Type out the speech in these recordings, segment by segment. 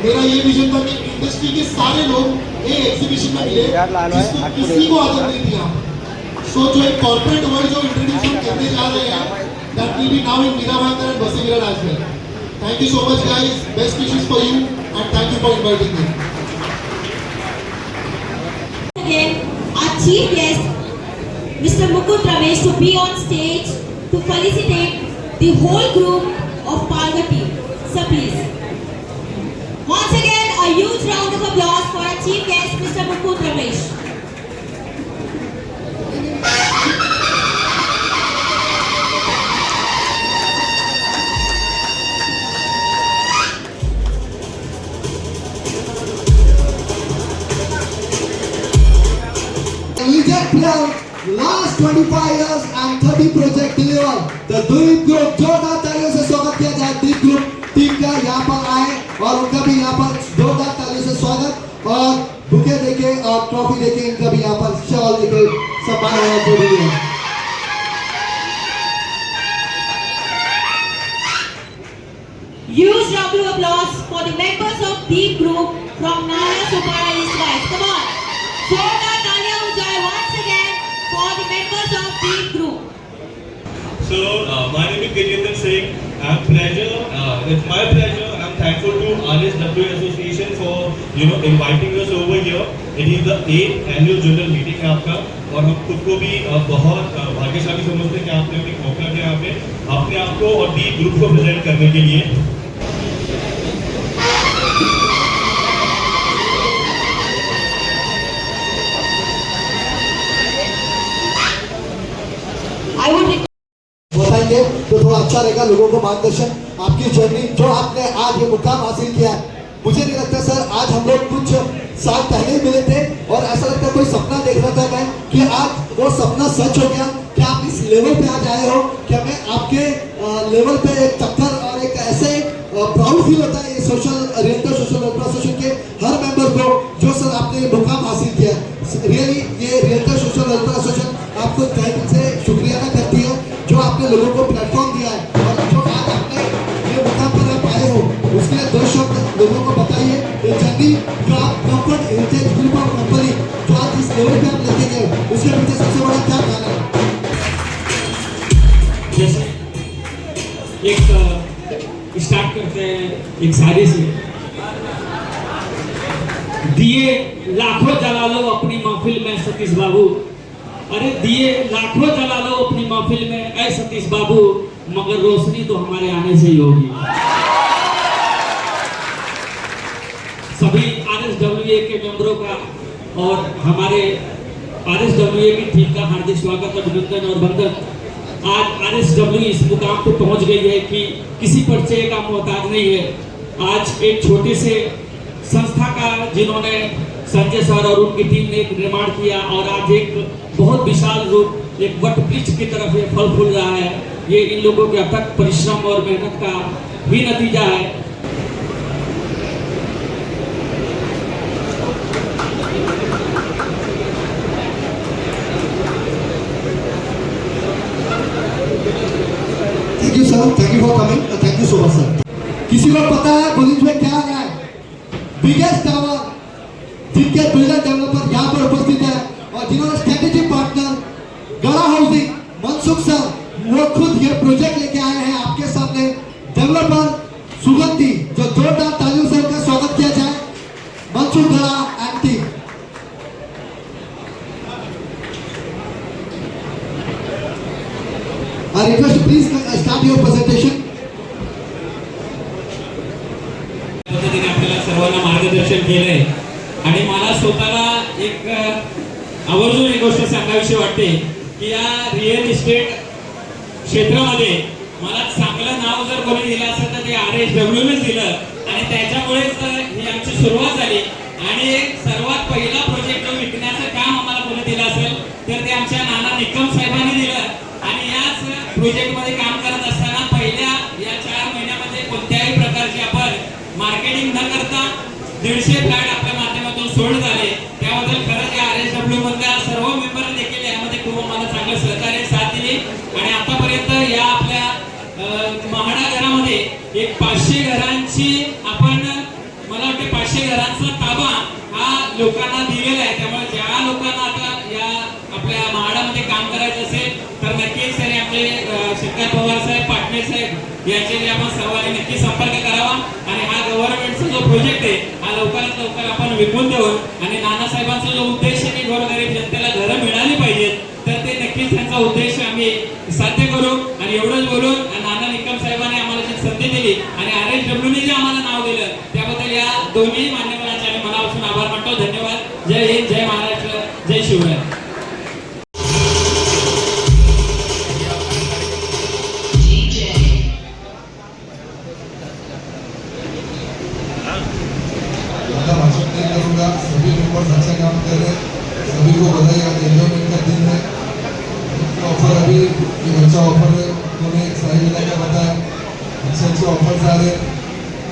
मेरा ये विजन था कि इंडस्ट्री के सारे लोग एक एग्जीबिशन में मिले जिसको किसी को आदत नहीं दिया। सो जो एक कॉर्पोरेट वर्ल्ड जो इंट्रोड्यूस हम करने जा रहे हैं, that will be now in Miravankar and Basiviran as well. Thank you so much guys, best wishes for you and thank you for inviting me. Again, our chief guest, Mr. Mukund Ramesh, to be on stage to felicitate the whole group of Palga team. Sir, please. Once again, a huge round of applause for our chief guest, Mr. Mukund Ramesh. Last 25 years and 30 project delivered. The Deep Group, जोरदार तालियों से स्वागत किया जाए Deep Group team का यहाँ पर आए और उनका भी यहाँ पर जोरदार तालियों से स्वागत और बुके देके और ट्रॉफी देके इनका भी यहाँ पर शॉल देके सम्मान होना जरूरी है। Huge round of applause for the members of Deep Group from Nara Supara East West. Come on. जोरदार तालियां हो जाए once again for the members of Deep Group. So, my name is Gajendra Singh. It's my pleasure and I'm thankful to RSW Association for inviting us over here. It is the 8th annual general meeting है आपका और हम खुद को भी बहुत भाग्यशाली समझते हैं कि आपने एक मौका दिया यहाँ पे अपने आप को और डीप ग्रुप को प्रेजेंट करने के लिए। बताएंगे तो थोड़ा अच्छा रहेगा, लोगों को मार्गदर्शन आपकी जर्नी जो आपने आज ये मुकाम हासिल किया है। मुझे नहीं लगता सर आज हम लोग कुछ साल पहले ही मिले थे और ऐसा लगता है कोई सपना देख रहा था मैं कि आज वो सपना सच हो गया कि आप इस लेवल पे आज आए हो कि हमें आपके लेवल पे एक चक्कर और एक ऐसे प्राउड फील होता है ये रियल्टर सोशल वेलफेयर एसोसिएशन के हर मेंबर को जो सर आपने ये मुकाम हासिल किया है। रियली ये रियल्टर सोशल वेलफेयर एसोसिएशन आपको तहे दिल से शुक्रिया अदा करती है जो आपने लोगों को प्लेटफॉर्म दिया है और जो आज आपने ये मुकाम पर आप आए हो उसके लिए 2 शब्द लोगों को बताइए। ये जर्नी जो आप comfort heritage group of company जो आज इस लेवल पे आप लेके गए उसके पीछे सबसे बड़ा क्या कारण है? जैसे एक स्टार्ट करते हैं एक शादी से। दिए लाखों जला लो अपनी महफिल में सतीश बाबू, अरे दिए लाखों जला लो अपनी महफिल में ऐ सतीश बाबू, मगर रोशनी तो हमारे आने से ही होगी। सभी RSWA के मेंबरों का और हमारे RSWA की टीम का हार्दिक स्वागत, अभिनंदन और वंदन। आज RSW इस मुकाम पे पहुंच गई है कि किसी परिचय का मोहताज नहीं है। आज एक छोटे से संस्था का जिन्होंने संजय सर और उनकी टीम ने एक निर्माण किया और आज एक बहुत विशाल रूप एक वट वृक्ष की तरफ ये फल फूल रहा है। ये इन लोगों के अथक परिश्रम और मेहनत का भी नतीजा है। Thank you sir, thank you for coming, thank you so much sir. किसी को पता है बुलिंज में क्या है? बिगेस्ट टावर जिनके बिल्डर डेवलपर यहाँ पर उपस्थित है और जिन्होंने स्ट्रेटेजिक पार्टनर गड़ा हाउसिंग मनसुख सर वो खुद ये प्रोजेक्ट लेके आए हैं आपके सामने। डेवलपर सुगंधी, जो जोरदार तालियों से उनका स्वागत किया जाए। मनसुख गड़ा and team. I request you please start your presentation. आपल्याला सर्वांना मार्गदर्शन केलंय आणि मला स्वतःला एक आवर्जून एक गोष्ट सांगावीशी वाटते की या रिअल इस्टेट क्षेत्रामध्ये मला चांगलं नाव जर कोणी दिलं असेल तर ते RSWनेच दिलं आणि त्याच्यामुळेच ही आमची सुरुवात झाली। आणि एक सर्वात पहिला प्रोजेक्ट विकण्याचं काम आम्हाला कोणी दिलं असेल तर ते आमच्या नाना निकम साहेबांनी दिलं आणि याच प्रोजेक्टमध्ये काम करत असताना पहिल्या या 4 महिन्यामध्ये कोणत्याही प्रकारची आपण मार्केटिंग न करता 150 फ्लॅट आपल्या माध्यमातून सोल्ड झाले। त्याबद्दल खरंच या RSW मधल्या सर्व मेंबरने देखील यामध्ये खूप मला चांगलं सहकार्य साथ दिली आणि आतापर्यंत या आपल्या महाडा घरामध्ये एक 500 घरांची आपण मला वाटतं लोकांना दिलेलं आहे. त्यामुळे ज्या लोकांना आता या आपल्या म्हाडामध्ये काम करायचं असेल तर नक्कीच त्यांनी आपले शंकर पवार साहेब, पाटणे साहेब यांच्याशी आपण सर्वांनी नक्की संपर्क करावा आणि हा गव्हर्नमेंटचा जो प्रोजेक्ट आहे हा लवकरात लवकर आपण विकून देऊन आणि नानासाहेबांचा जो उद्देश आहे की गोरगरीब जनतेला घरं मिळाली पाहिजेत तर ते नक्कीच त्यांचा उद्देश आम्ही साध्य करू. आणि एवढंच बोलून नाना निकम साहेबांनी आम्हाला जी संधी दिली आणि RSWने जे आम्हाला नाव दिलं त्याबद्दल या दोन्ही मान्यवरांचे आम्ही मनापासून आभार मानतो. धन्यवाद. जय हिंद, जय महाराष्ट्र, जय शिवराय. ज़्यादा भाषण नहीं करूँगा. सभी मेंबर्स अच्छा काम कर रहे हैं. सभी को बधाई. आज एंजॉयमेंट का दिन है. ऑफर अभी एक अच्छा ऑफर है उन्होंने सारी जगह का बताया. अच्छे अच्छे ऑफर्स आ रहे हैं.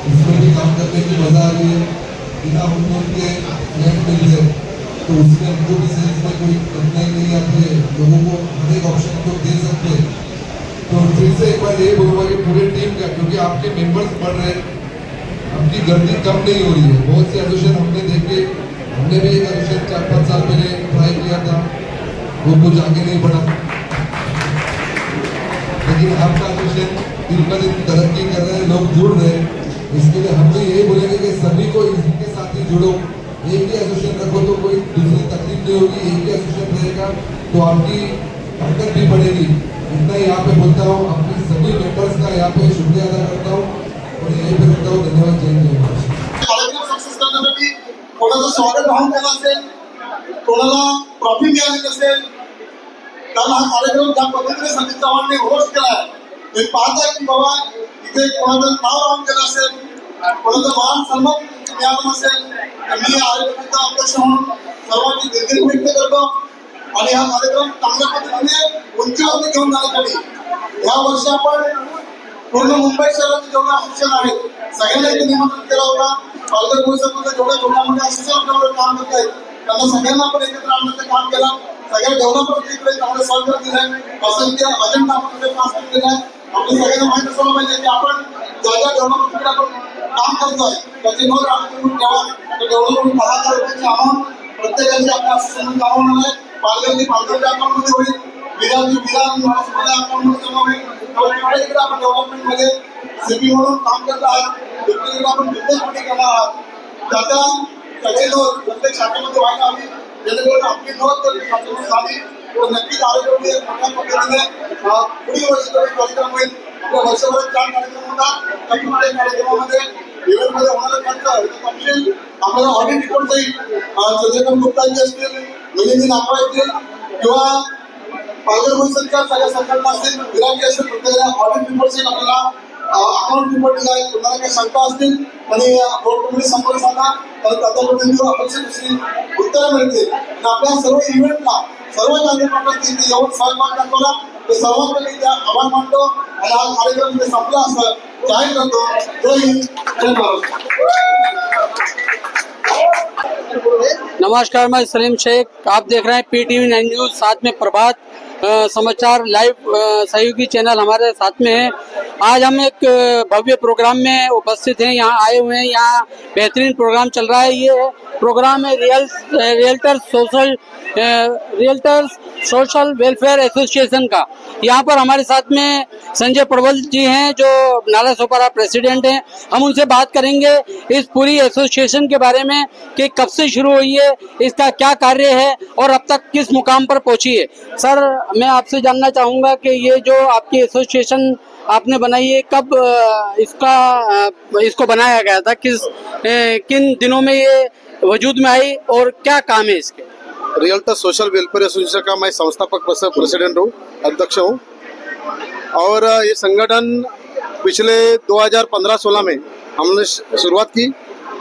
उसमें भी काम करने की मजा आ रही है. बिना उनके फ्लैट मिल जाए तो उसमें हमको भी सेल्स में कोई कठिनाई नहीं आती है. लोगों को हर एक ऑप्शन को दे सकते हैं. तो फिर से एक बार ये बोलूँगा कि पूरे टीम का, क्योंकि आपके मेंबर्स बढ़ रहे हैं, आपकी गर्दी कम नहीं हो रही है. बहुत से एसोसिएशन हमने देखे. हमने भी एक एसोसिएशन 4-5 साल पहले ट्राई किया था, वो कुछ आगे नहीं बढ़ा. लेकिन आपका एसोसिएशन दिन ब दिन तरक्की कर रहे हैं, लोग जुड़ रहे हैं. इसके लिए हम भी यही बोलेंगे कि सभी को इसके साथ ही जुड़ो. एक ही एसोसिएशन रखो तो कोई दूसरी तकलीफ नहीं होगी. एक ही एसोसिएशन रहेगा तो आपकी ताकत भी बढ़ेगी. इतना ही यहाँ पे बोलता हूँ. अपने सभी मेंबर्स का यहाँ पे शुक्रिया अदा करता हूँ और यहीं पे रुकता हूँ. धन्यवाद. जय हिंद. कार्यक्रम सक्सेस करण्यासाठी कोणाचं स्वागत भावून केलं असेल, कोणाला ट्रॉफी मिळाली नसेल, कारण हा कार्यक्रम ज्या पद्धतीने संदीप चव्हाणने होस्ट केला आहे तुम्ही पाहताय की बाबा इथे कोणाचं नाव राहून गेलं असेल, कोणाचं मान सन्मान मिळालं नसेल तर मी आरोग्याचा अध्यक्ष म्हणून सर्वांची दिलगिरी व्यक्त करतो आणि हा कार्यक्रम चांगल्या पद्धतीने उंचीवरती घेऊन जाण्यासाठी या वर्षी आपण पूर्ण मुंबई शहराचे जेवढे असोसिएशन आहेत सगळ्यांना इथे निमंत्रित केला होता. पालघर परिसरामध्ये जेवढ्या छोट्या असोसिएशन आपल्याकडे काम करत आहेत त्यांना सगळ्यांना आपण एकत्र आणण्याचं काम केलं. सगळ्या डेव्हलपरची इकडे चांगलं सहकार्य दिलंय. पसंती अजेंडा आपण इकडे पास केलेला आहे. आपल्या सगळ्यांना माहीत असायला पाहिजे की आपण ज्या ज्या डेव्हलपरकडे आपण काम करतोय त्याची नोंद आपण ठेवा. डेव्हलपमेंट 10,000 रुपयाची अमाऊंट प्रत्येकाची आपल्या असोसिएशन जमा आहे. पालघरची पालघरच्या अकाउंटमध्ये होईल, विराजी विराज महाराष्ट्राच्या अकाउंटमध्ये जमा होईल. त्यामुळे इकडे आपण डेव्हलपमेंटमध्ये सीपी म्हणून काम करत आहात. इकडे आपण बिझनेस मीटिंग करणार आहात. त्याच्या सगळे नोंद प्रत्येक शाखेमध्ये व्हायला हवी जेणेकरून आपली नोंद जर शाखेमध्ये झाली तर नक्कीच आरोग्य मोठ्या पद्धतीने पुढील वर्षभर कार्यक्रम होईल. आपल्या वर्षभरात 4 कार्यक्रम होतात. त्या प्रत्येक कार्यक्रमामध्ये इव्हेंटमध्ये होणारा खर्च तपशील आपल्याला ऑडिट रिपोर्ट जाईल. चंद्रकांत गुप्तांचे असतील, मिलिंद नागवा येतील किंवा पालघर परिसरच्या सगळ्या संघटना असतील, विराजी असेल, प्रत्येकाला ऑडिट रिपोर्ट येईल. आपल्याला अकाउंट रिपोर्ट दिला आहे. तुम्हाला काही शंका असतील आणि बोर्ड कमिटी संपर्क साधा तर त्या पद्धतीने अपेक्षित उत्तरं मिळतील. आणि आपल्या सर्व इव्हेंटला सर्व चांगल्या प्रकारचे इथे येऊन सहभाग दाखवला तर सर्वांकडे इथे आभार मानतो आणि हा कार्यक्रम इथे संपला असं जाहीर करतो. जय हिंद, जय महाराष्ट्र. नमस्कार, मैं सलीम शेख. आप देख रहे हैं PTV 9 न्यूज़, साथ में प्रभात समाचार लाइव सहयोगी चैनल हमारे साथ में है. आज हम एक भव्य प्रोग्राम में उपस्थित हैं, यहाँ आए हुए हैं. यहाँ बेहतरीन प्रोग्राम चल रहा है. ये प्रोग्राम है रियल्टर्स सोशल वेलफेयर एसोसिएशन का. यहाँ पर हमारे साथ में संजय पड़वल जी हैं जो नाला सोपारा प्रेसिडेंट हैं. हम उनसे बात करेंगे इस पूरी एसोसिएशन के बारे में कि कब से शुरू हुई है, इसका क्या कार्य है और अब तक किस मुकाम पर पहुंची है. सर, मैं आपसे जानना चाहूँगा कि ये जो आपकी एसोसिएशन आपने बनाई है कब इसको बनाया गया था, किन दिनों में ये वजूद में आई और क्या काम है इसके. रियल्टर सोशल वेलफेयर एसोसिएशन का मैं संस्थापक प्रेसिडेंट हूँ, अध्यक्ष हूँ. और ये संगठन पिछले 2015-16 में हमने शुरुआत की.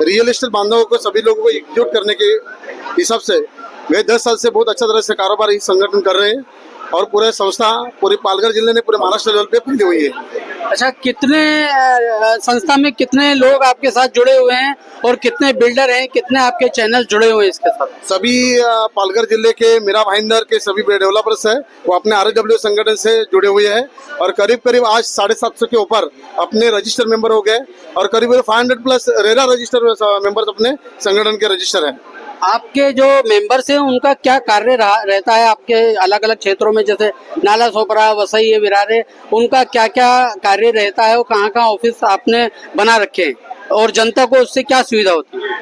रियल एस्टेट बांधवों को, सभी लोगों को एकजुट करने के हिसाब से गए 10 साल से बहुत अच्छा तरह से कारोबार इस संगठन कर रहे हैं और पूरे संस्था पूरी पालघर जिले ने पूरे महाराष्ट्र लेवल पे फैली हुई है. अच्छा, कितने संस्था में कितने लोग आपके साथ जुड़े हुए हैं और कितने बिल्डर हैं, कितने आपके चैनल जुड़े हुए हैं इसके साथ. सभी पालघर जिले के मीरा भाईंदर के सभी डेवलपर्स हैं, वो अपने RSW संगठन से जुड़े हुए हैं और करीब करीब आज 750 के ऊपर अपने रजिस्टर मेंबर हो गए और करीब 500 प्लस रेरा रजिस्टर मेंबर्स अपने संगठन के रजिस्टर हैं. आपके जो मेंबर्स हैं उनका क्या कार्य रहता है आपके अलग अलग क्षेत्रों में, जैसे नाला सोपरा, वसई, विरारे, उनका क्या क्या कार्य रहता है और कहाँ कहाँ ऑफिस आपने बना रखे हैं और जनता को उससे क्या सुविधा होती है?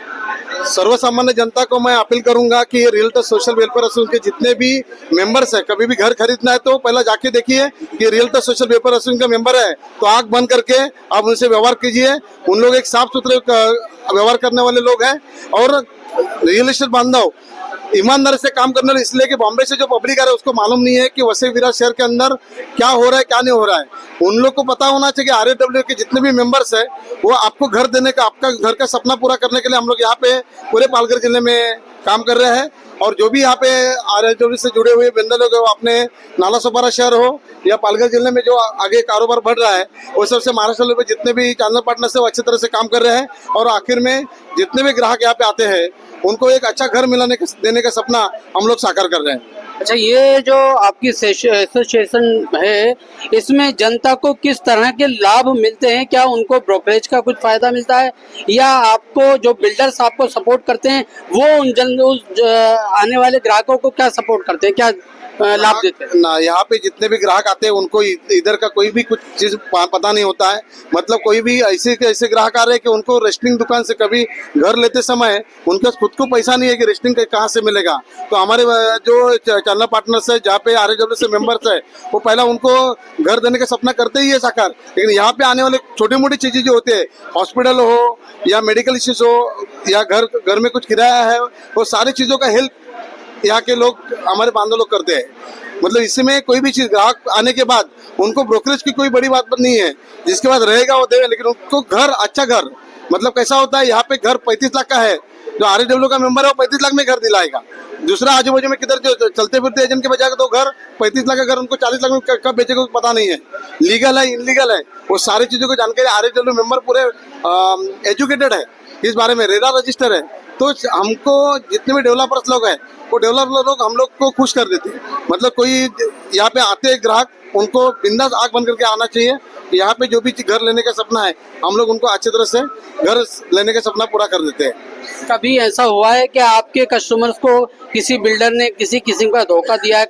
सर्वसामान्य जनता को मैं अपील करूंगा कि रियल्टर सोशल वेलफेयर एसोसिएशन के जितने भी मेंबर्स है, कभी भी घर खरीदना है तो पहले जाके देखिए कि रियल्टर सोशल वेलफेयर एसोसिएशन का मेंबर है तो आंख बंद करके आप उनसे व्यवहार कीजिए। उन लोग एक साफ सुथरे व्यवहार करने वाले लोग हैं और रियल एस्टेट बांधव ईमानदारी से काम करने वाले, इसलिए कि बॉम्बे से जो पब्लिक आ रहा है उसको मालूम नहीं है कि वसई विरार शहर के अंदर क्या हो रहा है क्या नहीं हो रहा है। उन लोग को पता होना चाहिए कि RAW के जितने भी मेंबर्स है वो आपको घर देने का, आपका घर का सपना पूरा करने के लिए हम लोग यहाँ पे पूरे पालघर जिले में काम कर रहे हैं। और जो भी यहाँ पे RAW से जुड़े हुए बंदे लोग हैं वो अपने नाला सोपारा शहर हो या पालघर जिले में जो आगे कारोबार बढ़ रहा है वो सबसे महाराष्ट्र लेवल पे जितने भी चैनल पार्टनर से वो अच्छी तरह से काम कर रहे हैं और आखिर में जितने भी ग्राहक यहाँ पे आते हैं उनको एक अच्छा घर देने का सपना हम लोग साकार कर रहे हैं। अच्छा, ये जो आपकी एसोसिएशन है इसमें जनता को किस तरह के लाभ मिलते हैं? क्या उनको ब्रोकरेज का कुछ फायदा मिलता है या आपको जो बिल्डर्स आपको सपोर्ट करते हैं वो उस आने वाले ग्राहकों को क्या सपोर्ट करते हैं, क्या लाभ देते हैं? ना, यहाँ पे जितने भी ग्राहक आते हैं उनको इधर का कोई भी कुछ चीज पता नहीं होता है। मतलब कोई भी ऐसे ग्राहक आ रहे हैं कि उनको रेस्टिंग दुकान से कभी घर लेते समय उनका खुद को पैसा नहीं है कि रेस्टिंग कहाँ से मिलेगा। तो हमारे जो चैनल पार्टनर्स है जहाँ पे RAW से मेंबर्स है वो पहला उनको घर देने का सपना करते ही है साकार, लेकिन यहाँ पे आने वाले छोटी मोटी चीजें जो होती है, हॉस्पिटल हो या मेडिकल इश्यूज हो या घर में कुछ किराया है, वो सारी चीजों का हेल्प यहाँ के लोग हमारे बांधव लोग करते हैं। मतलब इसमें कोई भी चीज ग्राहक आने के बाद उनको ब्रोकरेज की कोई बड़ी बात नहीं है, जिसके बाद रहेगा वो देगा, लेकिन उनको घर, अच्छा घर, मतलब कैसा होता है यहाँ पे घर 35 लाख का है, जो RAW का मेंबर है वो 35 लाख में घर दिलाएगा। दूसरा आजू बाजू में किधर जो चलते फिरते एजेंट के बजाय तो घर 35 लाख का घर उनको 40 लाख में कब बेचेगा पता नहीं है, लीगल है इनलीगल है, वो सारी चीजों की जानकारी RAW मेंबर पूरे एजुकेटेड है इस बारे में, रेरा रजिस्टर है। तो हमको जितने भी डेवलपर्स लोग हैं वो डेवलपर लोग हम लोग को खुश कर देते हैं। मतलब कोई यहाँ पे आते हैं ग्राहक उनको बिंदास आंख बंद करके आना चाहिए। यहाँ पे जो भी घर लेने का सपना है हम लोग उनको अच्छी तरह से घर लेने का सपना पूरा कर देते हैं। कभी ऐसा हुआ है कि आपके कस्टमर्स को किसी बिल्डर ने किसी किस्म का धोखा दिया है,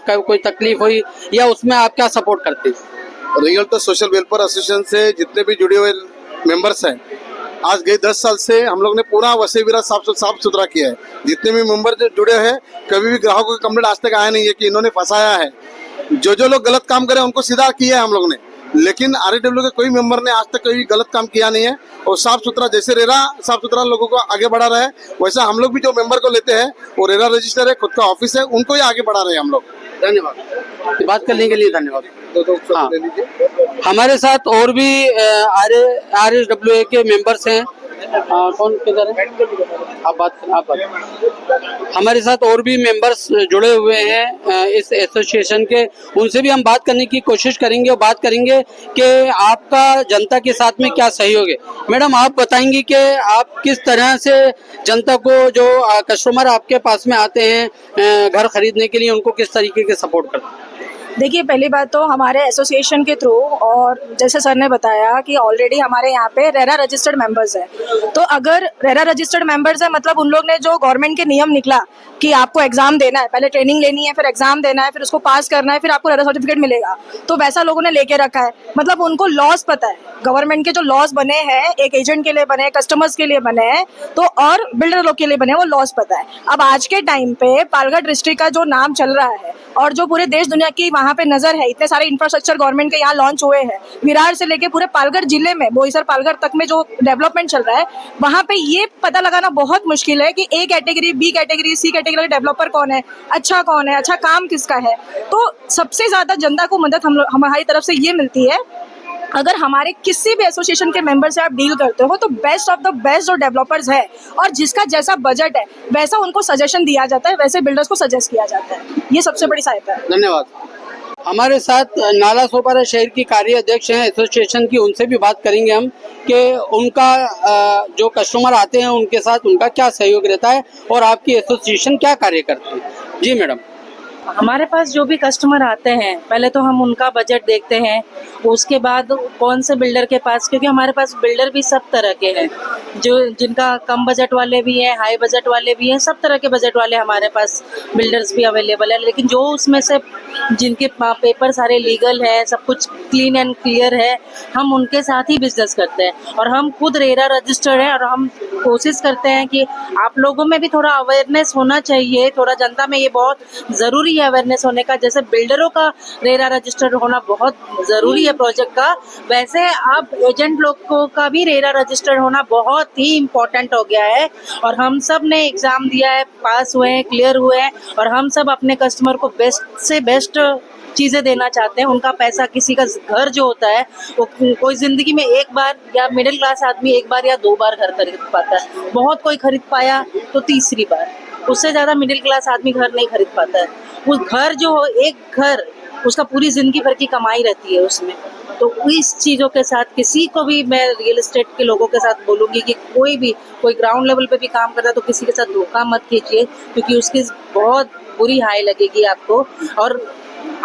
कोई तकलीफ हुई, या उसमें आप क्या सपोर्ट करते हैं? रियल्टर सोशल वेलफेयर एसोसिएशन से जितने भी जुड़े हुए मेंबर्स हैं, आज गए 10 साल से हम लोग ने पूरा वसई विरार साफ सुथरा किया है। जितने भी मेंबर जुड़े हैं कभी भी ग्राहकों की कंप्लेंट आज तक आया नहीं है कि इन्होंने फंसाया है। जो लोग गलत काम करे उनको सीधा किया है हम लोग ने, लेकिन RAW के कोई मेंबर ने आज तक कोई गलत काम किया नहीं है। और साफ सुथरा, जैसे रेरा साफ सुथरा लोगों को आगे बढ़ा रहा है वैसा हम लोग भी जो मेंबर को लेते हैं वो रेरा रजिस्टर है, खुद का ऑफिस है, उनको ही आगे बढ़ा रहे हैं हम लोग। धन्यवाद, बात करने के लिए धन्यवाद। हाँ। हमारे साथ और भी RAW के मेंबर्स हैं। कौन किधर है? आप बात हमारे साथ और भी मेंबर्स जुड़े हुए हैं इस एसोसिएशन के, उनसे भी हम बात करने की कोशिश करेंगे और बात करेंगे कि आपका जनता के साथ में क्या सहयोग है। मैडम, आप बताएंगी कि आप किस तरह से जनता को, जो कस्टमर आपके पास में आते हैं घर खरीदने के लिए, उनको किस तरीके के सपोर्ट करते हैं? देखिए, पहली बात तो हमारे एसोसिएशन के थ्रू, और जैसे सर ने बताया कि ऑलरेडी हमारे यहाँ पे रेरा रजिस्टर्ड मेंबर्स है, तो अगर रेरा रजिस्टर्ड मेंबर्स है मतलब उन लोग ने जो गवर्नमेंट के नियम निकला कि आपको एग्जाम देना है, पहले ट्रेनिंग लेनी है, फिर एग्जाम देना है, फिर उसको पास करना है, फिर आपको रेरा सर्टिफिकेट मिलेगा, तो वैसा लोगों ने लेके रखा है। मतलब उनको लॉस पता है, गवर्नमेंट के जो लॉस बने हैं, एक एजेंट के लिए बने, कस्टमर्स के लिए बने हैं, तो और बिल्डर लोग के लिए बने, वो लॉस पता है। अब आज के टाइम पे पालघर डिस्ट्रिक्ट का जो नाम चल रहा है और जो पूरे देश दुनिया की वहाँ पे नजर है, इतने सारे इंफ्रास्ट्रक्चर गवर्नमेंट के यहाँ लॉन्च हुए हैं, विरार से लेके पूरे पालघर जिले में, बोईसर पालघर तक में जो डेवलपमेंट चल रहा है, वहाँ पे ये पता लगाना बहुत मुश्किल है कि A category, B category, C category का डेवलपर कौन है, अच्छा काम किसका है। तो सबसे ज्यादा जनता को मदद हमारी तरफ से ये मिलती है, अगर हमारे किसी भी एसोसिएशन के मेंबर से आप डील करते हो तो बेस्ट ऑफ द बेस्ट जो डेवलपर्स है और जिसका जैसा बजट है वैसा उनको सजेशन दिया जाता है, वैसे बिल्डर्स को सजेस्ट किया जाता है। ये सबसे बड़ी सहायता है। धन्यवाद। हमारे साथ नाला सोपारा शहर की कार्य अध्यक्ष हैं एसोसिएशन की, उनसे भी बात करेंगे हम कि उनका जो कस्टमर आते हैं उनके साथ उनका क्या सहयोग रहता है और आपकी एसोसिएशन क्या कार्य करती है। जी मैडम। हमारे पास जो भी कस्टमर आते हैं पहले तो हम उनका बजट देखते हैं, उसके बाद कौन से बिल्डर के पास, क्योंकि हमारे पास बिल्डर भी सब तरह के हैं, जो जिनका कम बजट वाले भी हैं, हाई बजट वाले भी हैं, सब तरह के बजट वाले हमारे पास बिल्डर्स भी अवेलेबल है। लेकिन जो उसमें से जिनके पेपर सारे लीगल है, सब कुछ क्लीन एंड क्लियर है, हम उनके साथ ही बिजनेस करते हैं। और हम खुद रेरा रजिस्टर्ड हैं और हम कोशिश करते हैं कि आप लोगों में भी थोड़ा अवेयरनेस होना चाहिए, थोड़ा जनता में ये बहुत ज़रूरी है अवेयरनेस होने का। जैसे बिल्डरों का रेरा रजिस्टर्ड होना बहुत ज़रूरी है प्रोजेक्ट का, वैसे आप एजेंट लोगों का भी रेरा रजिस्टर्ड होना बहुत ही इम्पोर्टेंट हो गया है। और हम सब ने एग्ज़ाम दिया है, पास हुए हैं, क्लियर हुए हैं, और हम सब अपने कस्टमर को बेस्ट से बेस्ट चीज़ें देना चाहते हैं। उनका पैसा, किसी का घर जो होता है वो कोई ज़िंदगी में एक बार, या मिडिल क्लास आदमी एक बार या 2 बार घर खरीद पाता है, बहुत कोई खरीद पाया तो तीसरी बार, उससे ज़्यादा मिडिल क्लास आदमी घर नहीं खरीद पाता है। उस घर जो हो, एक घर उसका पूरी ज़िंदगी भर की कमाई रहती है उसमें। तो इस चीज़ों के साथ किसी को भी मैं रियल एस्टेट के लोगों के साथ बोलूँगी कि कोई ग्राउंड लेवल पे भी काम करता है तो किसी के साथ धोखा मत कीजिए, क्योंकि उसकी बहुत बुरी हाई लगेगी आपको। और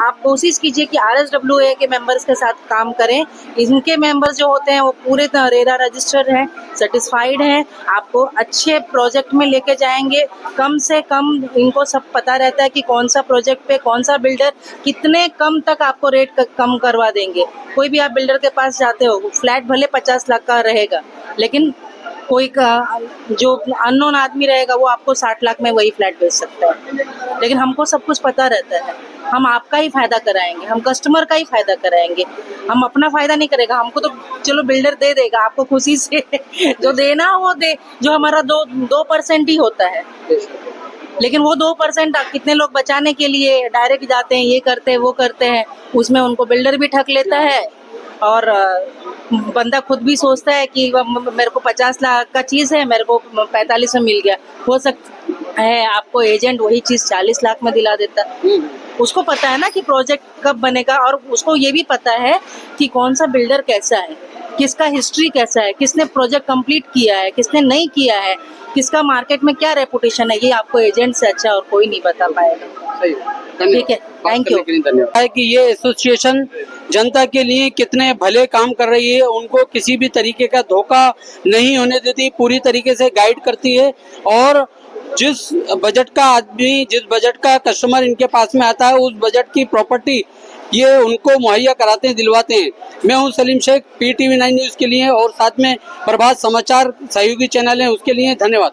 आप कोशिश कीजिए कि RSWA के मेंबर्स के साथ काम करें। इनके मेंबर्स जो होते हैं वो पूरे रेरा रजिस्टर्ड हैं, सेटिस्फाइड हैं, आपको अच्छे प्रोजेक्ट में लेके जाएंगे। कम से कम इनको सब पता रहता है कि कौन सा प्रोजेक्ट पे कौन सा बिल्डर कितने कम तक आपको रेट कम करवा देंगे। कोई भी आप बिल्डर के पास जाते हो, फ्लैट भले 50 लाख का रहेगा, लेकिन कोई का जो अननोन आदमी रहेगा वो आपको 60 लाख में वही फ्लैट बेच सकता है। लेकिन हमको सब कुछ पता रहता है, हम आपका ही फ़ायदा कराएंगे, हम कस्टमर का ही फ़ायदा कराएंगे, हम अपना फ़ायदा नहीं करेगा। हमको तो चलो बिल्डर दे देगा आपको खुशी से जो देना हो वो दे, जो हमारा 2% ही होता है। लेकिन वो 2% कितने लोग बचाने के लिए डायरेक्ट जाते हैं, ये करते हैं, वो करते हैं, उसमें उनको बिल्डर भी ठग लेता है। और बंदा खुद भी सोचता है कि मेरे को 50 लाख का चीज़ है, मेरे को 45 में मिल गया। हो सकता है आपको एजेंट वही चीज़ 40 लाख में दिला देता। उसको पता है ना कि प्रोजेक्ट कब बनेगा, और उसको ये भी पता है कि कौन सा बिल्डर कैसा है, किसका हिस्ट्री कैसा है, किसने प्रोजेक्ट कंप्लीट किया है, किसने नहीं किया है, किसका मार्केट में क्या रेपुटेशन है। ये आपको एजेंट से अच्छा और कोई नहीं बता पाएगा। ठीक है, थैंक यू। है कि ये एसोसिएशन जनता के लिए कितने भले काम कर रही है, उनको किसी भी तरीके का धोखा नहीं होने देती, पूरी तरीके से गाइड करती है। और जिस बजट का आदमी, जिस बजट का कस्टमर इनके पास में आता है, उस बजट की प्रॉपर्टी ये उनको मुहैया कराते हैं, दिलवाते हैं। मैं हूं सलीम शेख, PTV 9 न्यूज़ के लिए, और साथ में प्रभात समाचार सहयोगी चैनल है उसके लिए। धन्यवाद।